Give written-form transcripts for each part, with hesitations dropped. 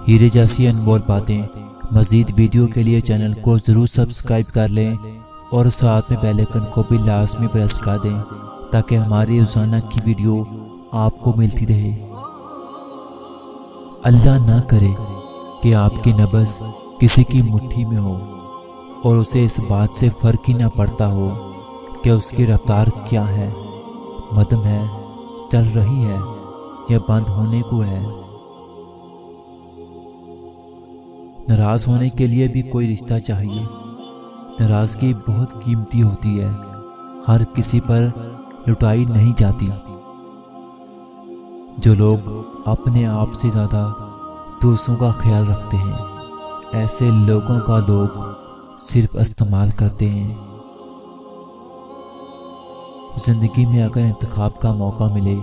हीरे जैसी अनमोल बातें मज़ीद वीडियो के लिए चैनल को ज़रूर सब्सक्राइब कर लें और साथ में बेल आइकन को भी लाजमी प्रेस कर दें ताकि हमारी रोज़ाना की वीडियो आपको मिलती रहे। अल्लाह ना करे कि आपकी नब्ज़ किसी की मुट्ठी में हो और उसे इस बात से फ़र्क ही ना पड़ता हो कि उसकी रफ्तार क्या है, मध्यम है, चल रही है या बंद होने को है। नाराज़ होने के लिए भी कोई रिश्ता चाहिए। नाराज़गी बहुत कीमती होती है, हर किसी पर लुटाई नहीं जाती। जो लोग अपने आप से ज़्यादा दूसरों का ख्याल रखते हैं, ऐसे लोगों का लोग सिर्फ इस्तेमाल करते हैं। जिंदगी में अगर इंतखाब का मौका मिले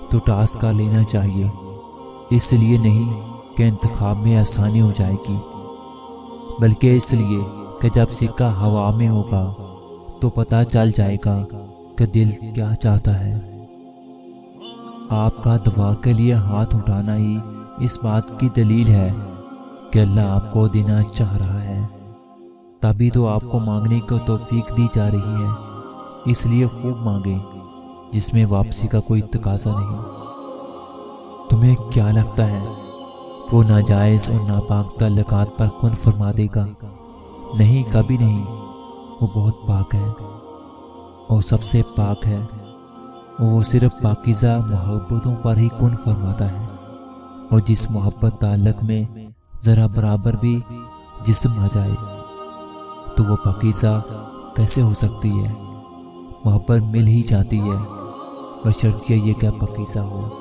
तो टास्क का लेना चाहिए, इसलिए नहीं कि इंतखाब में आसानी हो जाएगी, बल्कि इसलिए कि जब सिक्का हवा में होगा तो पता चल जाएगा कि दिल क्या चाहता है। आपका दुआ के लिए हाथ उठाना ही इस बात की दलील है कि अल्लाह आपको देना चाह रहा है, तभी तो आपको मांगने को तौफीक दी जा रही है। इसलिए खूब मांगे जिसमें वापसी का कोई तकाजा नहीं। तुम्हें क्या लगता है वो नाजायज़ और नापाक ताल्लुकात पर कौन फरमा देगा? नहीं, कभी नहीं। वो बहुत पाक है और सबसे पाक है। वो सिर्फ पाकीज़ा मोहब्बतों पर ही कौन फरमाता है, और जिस मोहब्बत ताल्लुक में ज़रा बराबर भी जिस्म आ जाए तो वो पाकीज़ा कैसे हो सकती है? मोहब्बत मिल ही जाती है, बशर्ते ये क्या पाकीज़ा हो।